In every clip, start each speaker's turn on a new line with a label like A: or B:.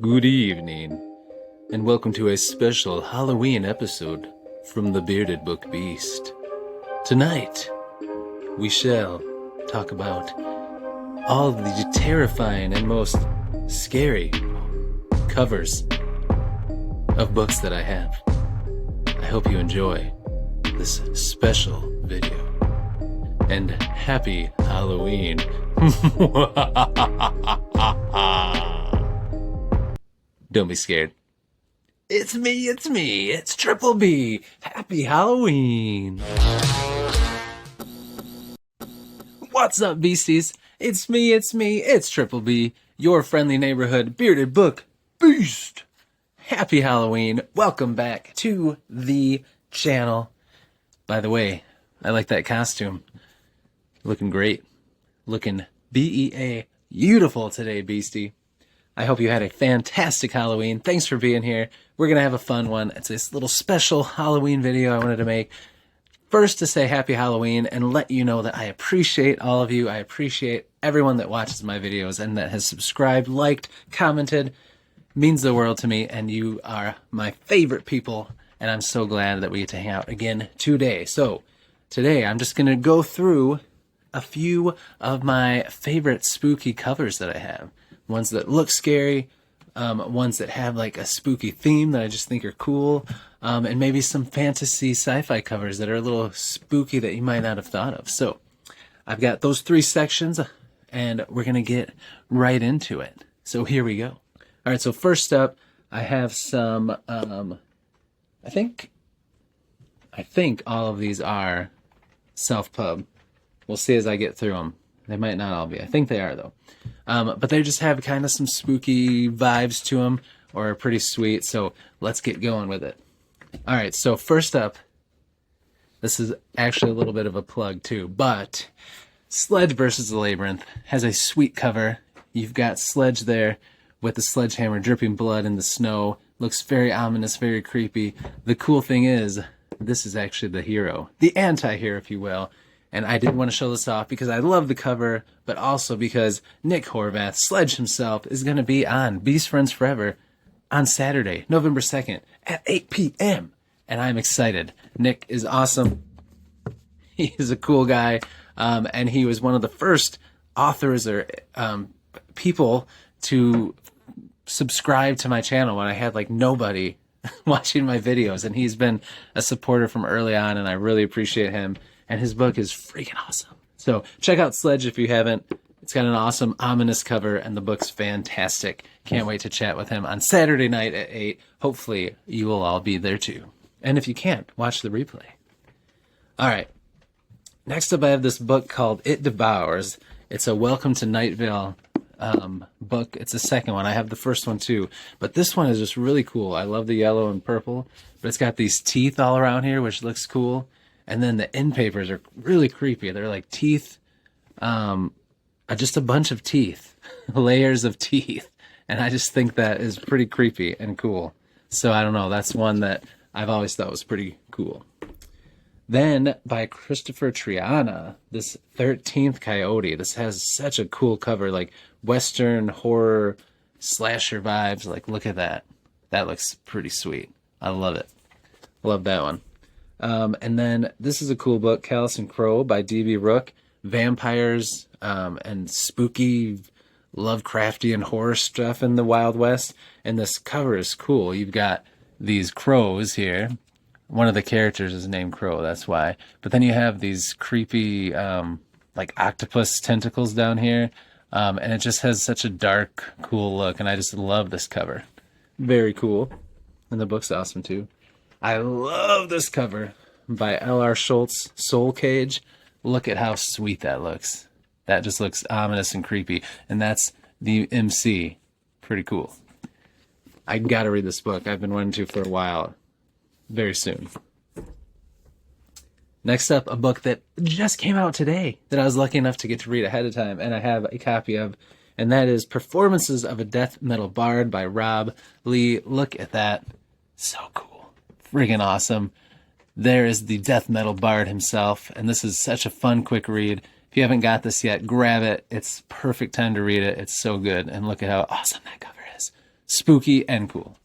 A: Good evening, and welcome to a special Halloween episode from the Bearded Book Beast. Tonight, we shall talk about all the terrifying and most scary covers of books that I have. I hope you enjoy this special video. And happy Halloween. Don't be scared. It's me, it's Triple B. Happy Halloween. What's up, beasties? It's me, it's Triple B, your friendly neighborhood bearded book beast. Happy Halloween. Welcome back to the channel. By the way, I like that costume. Looking great. Looking BEA beautiful today, beastie. I hope you had a fantastic Halloween. Thanks for being here. We're going to have a fun one. It's this little special Halloween video I wanted to make. First, to say happy Halloween and let you know that I appreciate all of you. I appreciate everyone that watches my videos and that has subscribed, liked, commented. It means the world to me, and you are my favorite people, and I'm so glad that we get to hang out again today. So, today I'm just going to go through a few of my favorite spooky covers that I have. Ones that look scary, ones that have like a spooky theme that I just think are cool, and maybe some fantasy sci-fi covers that are a little spooky that you might not have thought of. So I've got those three sections, and we're going to get right into it. So here we go. All right, so first up, I have some, I think all of these are self-pub. We'll see as I get through them. They might not all be. I think they are, though. But they just have kind of some spooky vibes to them, or are pretty sweet, so let's get going with it. All right, so first up, this is actually a little bit of a plug, too, but Sledge versus the Labyrinth has a sweet cover. You've got Sledge there with the sledgehammer dripping blood in the snow. Looks very ominous, very creepy. The cool thing is, this is actually the hero, the anti-hero, if you will. And I did want to show this off because I love the cover, but also because Nick Horvath, Sledge himself, is going to be on Beast Friends Forever on Saturday, November 2nd at 8 p.m. And I'm excited. Nick is awesome. He is a cool guy. And he was one of the first authors or people to subscribe to my channel when I had like nobody watching my videos. And he's been a supporter from early on, and I really appreciate him. And his book is freaking awesome. So check out Sledge if you haven't. It's got an awesome, ominous cover, and the book's fantastic. Can't wait to chat with him on Saturday night at 8. Hopefully, you will all be there too. And if you can't, watch the replay. All right. Next up, I have this book called It Devours. It's a Welcome to Night Vale book. It's the second one. I have the first one too. But this one is just really cool. I love the yellow and purple. But it's got these teeth all around here, which looks cool. And then the end papers are really creepy. They're like teeth, just a bunch of teeth, layers of teeth. And I just think that is pretty creepy and cool. So I don't know. That's one that I've always thought was pretty cool. Then by Christopher Triana, this 13th Coyote. This has such a cool cover, like Western horror slasher vibes. Like, look at that. That looks pretty sweet. I love it. Love that one. And then this is a cool book, Callous and Crow by D.B. Rook. Vampires and spooky Lovecraftian horror stuff in the Wild West. And this cover is cool. You've got these crows here. One of the characters is named Crow, that's why. But then you have these creepy like octopus tentacles down here. And it just has such a dark, cool look. And I just love this cover. Very cool. And the book's awesome too. I love this cover by L.R. Schultz, Soul Cage. Look at how sweet that looks. That just looks ominous and creepy. And that's the MC. Pretty cool. I gotta read this book. I've been wanting to for a while. Very soon. Next up, a book that just came out today that I was lucky enough to get to read ahead of time, and I have a copy of, and that is Performances of a Death Metal Bard by Rob Lee. Look at that. So cool. Friggin' awesome. There is the death metal bard himself, and this is such a fun, quick read. If you haven't got this yet, grab it. It's perfect time to read it. It's so good, and look at how awesome that cover is. spooky and cool.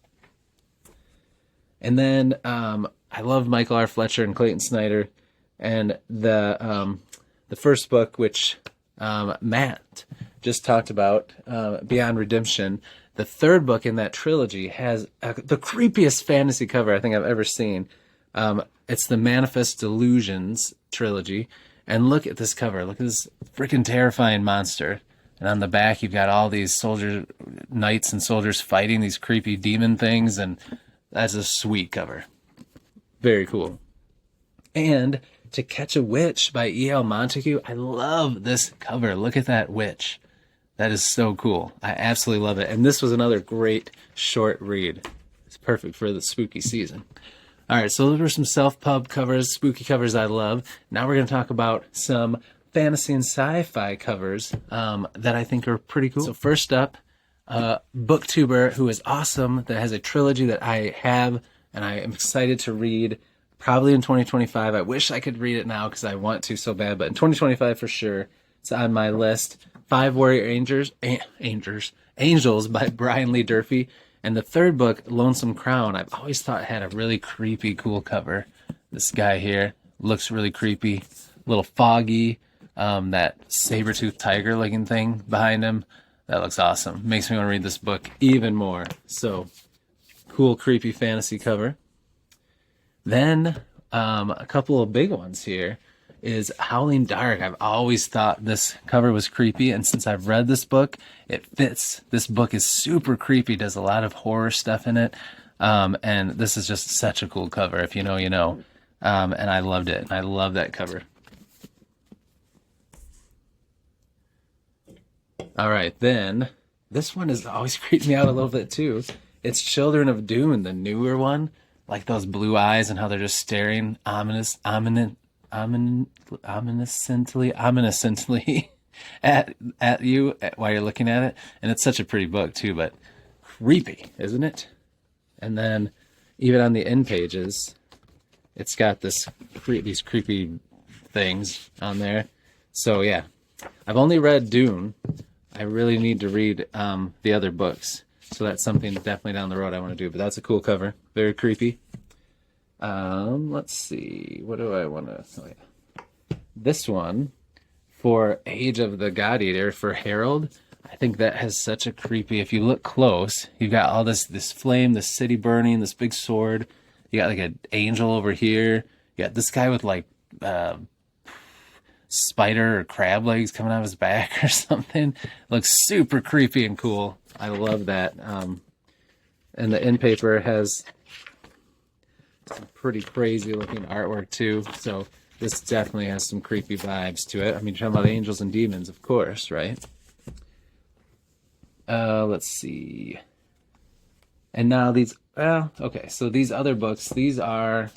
A: And then I love Michael R. Fletcher and Clayton Snyder, and the first book, which Matt just talked about, Beyond Redemption. The third book in that trilogy has the creepiest fantasy cover I think I've ever seen. It's the Manifest Delusions trilogy, and look at this cover. Look at this freaking terrifying monster. And on the back, you've got all these knights and soldiers fighting these creepy demon things, and that's a sweet cover. Very cool. And To Catch a Witch by E.L. Montague. I love this cover. Look at that witch. That is so cool. I absolutely love it. And this was another great short read. It's perfect for the spooky season. All right, so those were some self-pub covers, spooky covers I love. Now we're going to talk about some fantasy and sci-fi covers that I think are pretty cool. So first up, Booktuber, who is awesome, that has a trilogy that I have and I am excited to read probably in 2025. I wish I could read it now because I want to so bad, but in 2025 for sure. It's on my list. 5 Warrior Angels by Brian Lee Durfee. And the third book, Lonesome Crown, I've always thought had a really creepy, cool cover. This guy here looks really creepy, a little foggy. That saber-toothed tiger looking thing behind him, that looks awesome. Makes me want to read this book even more. So, cool, creepy fantasy cover. Then, a couple of big ones here is Howling Dark. I've always thought this cover was creepy, and since I've read this book, it fits. This book is super creepy, does a lot of horror stuff in it, and this is just such a cool cover. If you know, you know. And I loved it. I love that cover. All right, then, this one has always creeped me out a little bit too. It's Children of Dune, the newer one. Like those blue eyes and how they're just staring ominously at you while you're looking at it. And it's such a pretty book too, but creepy, isn't it? And then even on the end pages, it's got these creepy things on there. So yeah, I've only read Dune. I really need to read the other books. So that's something definitely down the road I want to do. But that's a cool cover. Very creepy. Let's see. What do I want to... Oh, yeah. This one, for Age of the God Eater, for Harold, I think that has such a creepy... If you look close, you've got all this flame, this city burning, this big sword. You got like an angel over here. You got this guy with like... spider or crab legs coming out of his back or something. Looks super creepy and cool. I love that. And the end paper has some pretty crazy looking artwork too. So this definitely has some creepy vibes to it. I mean, you're talking about angels and demons, of course, right? Let's see. And now these, okay, so these other books, these are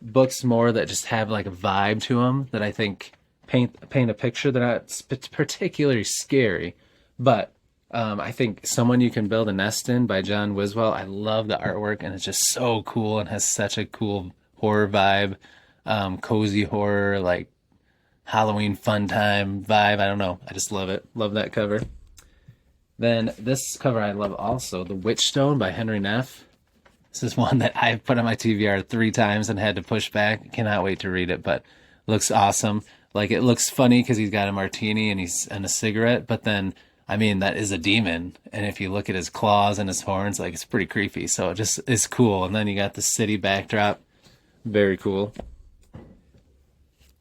A: books more that just have like a vibe to them that I think paint a picture. They're not particularly scary, but I think Someone You Can Build a Nest In by John Wiswell. I love the artwork, and it's just so cool and has such a cool horror vibe, cozy horror, like Halloween fun time vibe. I don't know. I just love it. Love that cover. Then this cover I love also, The Witchstone by Henry Neff. This is one that I've put on my TBR 3 times and had to push back. Cannot wait to read it, but looks awesome. Like, it looks funny because he's got a martini and a cigarette, but then, I mean, that is a demon. And if you look at his claws and his horns, like, it's pretty creepy. So it just is cool. And then you got the city backdrop. Very cool.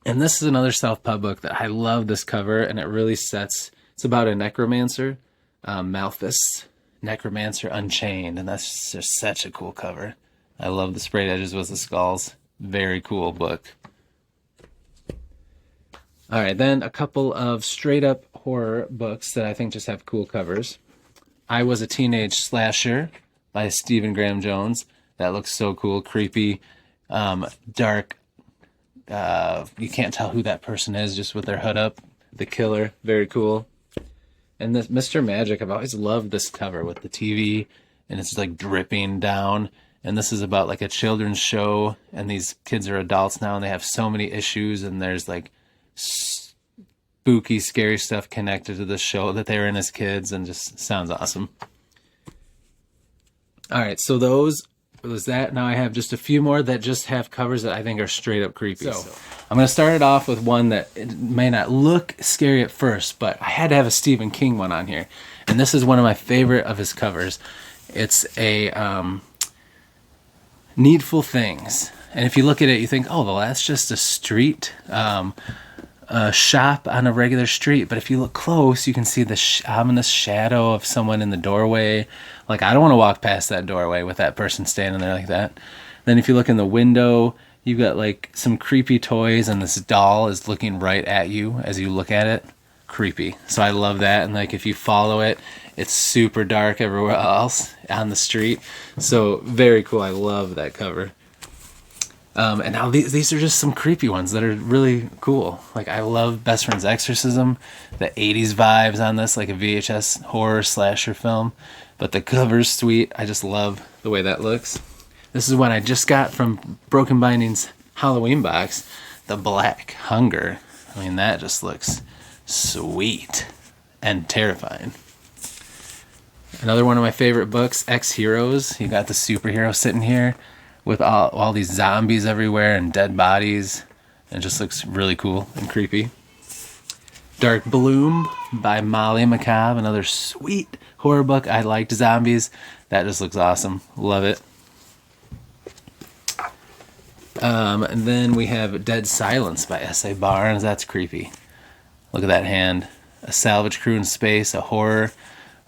A: And this is another self-pub book that I love this cover, and it really sets, it's about a necromancer, Malthus, Necromancer Unchained, and that's just such a cool cover. I love the sprayed edges with the skulls. Very cool book. All right, then a couple of straight-up horror books that I think just have cool covers. I Was a Teenage Slasher by Stephen Graham Jones. That looks so cool, creepy, dark. You can't tell who that person is just with their hood up. The killer, very cool. And this Mr. Magic, I've always loved this cover with the TV, and it's like dripping down. And this is about like a children's show, and these kids are adults now, and they have so many issues, and there's like spooky, scary stuff connected to the show that they were in as kids, and just sounds awesome. All right, so those was that. Now I have just a few more that just have covers that I think are straight up creepy. So I'm going to start it off with one that it may not look scary at first, but I had to have a Stephen King one on here. And this is one of my favorite of his covers. It's a Needful Things. And if you look at it, you think, oh, well, that's just a street, a shop on a regular street. But if you look close, you can see the ominous shadow of someone in the doorway. Like, I don't want to walk past that doorway with that person standing there like that. Then if you look in the window, you've got like some creepy toys, and this doll is looking right at you as you look at it. Creepy. So I love that. And like, if you follow it, it's super dark everywhere else on the street. So very cool. I love that cover. And now these are just some creepy ones that are really cool. Like, I love Best Friend's Exorcism, the 80s vibes on this, like a VHS horror slasher film. But the cover's sweet. I just love the way that looks. This is one I just got from Broken Binding's Halloween box, the Black Hunger. I mean, that just looks sweet and terrifying. Another one of my favorite books, Ex-Heroes. You got the superhero sitting here with all these zombies everywhere and dead bodies. It just looks really cool and creepy. Dark Bloom by Molly McCabe, another sweet horror book. I liked zombies. That just looks awesome. Love it. And then we have Dead Silence by S.A. Barnes. That's creepy. Look at that hand. A Salvage Crew in Space, a horror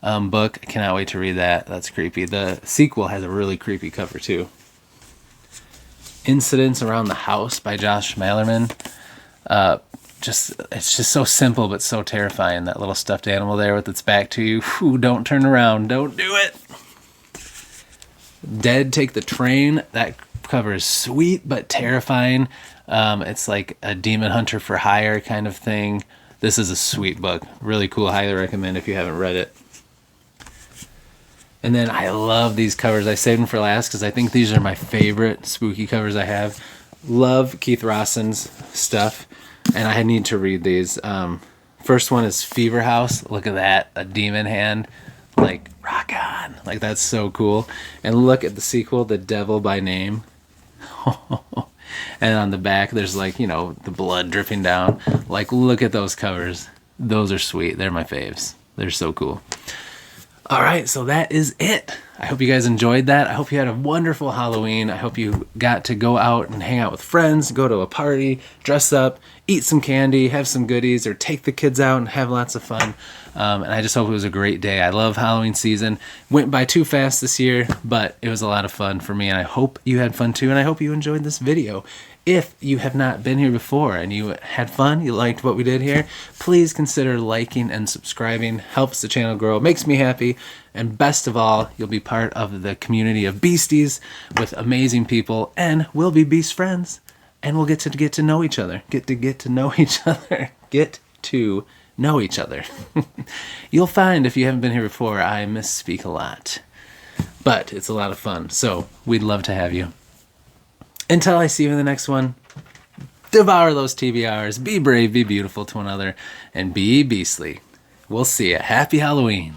A: book. I cannot wait to read that. That's creepy. The sequel has a really creepy cover too. Incidents Around the House by Josh Malerman. It's just so simple but so terrifying. That little stuffed animal there with its back to you. Whew, don't turn around. Don't do it. Dead Take the Train. That cover is sweet but terrifying. It's like a demon hunter for hire kind of thing. This is a sweet book. Really cool. Highly recommend if you haven't read it. And then I love these covers. I saved them for last because I think these are my favorite spooky covers I have. Love Keith Rawson's stuff, and I need to read these. First one is Fever House. Look at that. A demon hand. Like, rock on. Like, that's so cool. And look at the sequel, The Devil by Name. And on the back, there's like, you know, the blood dripping down. Like, look at those covers. Those are sweet. They're my faves. They're so cool. All right, so that is it. I hope you guys enjoyed that. I hope you had a wonderful Halloween. I hope you got to go out and hang out with friends, go to a party, dress up, eat some candy, have some goodies, or take the kids out and have lots of fun. And I just hope it was a great day. I love Halloween season. Went by too fast this year, but it was a lot of fun for me, and I hope you had fun too, and I hope you enjoyed this video. If you have not been here before and you had fun, you liked what we did here, please consider liking and subscribing. Helps the channel grow, makes me happy, and best of all, you'll be part of the community of beasties with amazing people, and we'll be beast friends, and we'll get to know each other. Get to know each other. Get to know each other. You'll find if you haven't been here before, I misspeak a lot, but it's a lot of fun, so we'd love to have you. Until I see you in the next one, devour those TBRs, be brave, be beautiful to one another, and be beastly. We'll see you. Happy Halloween.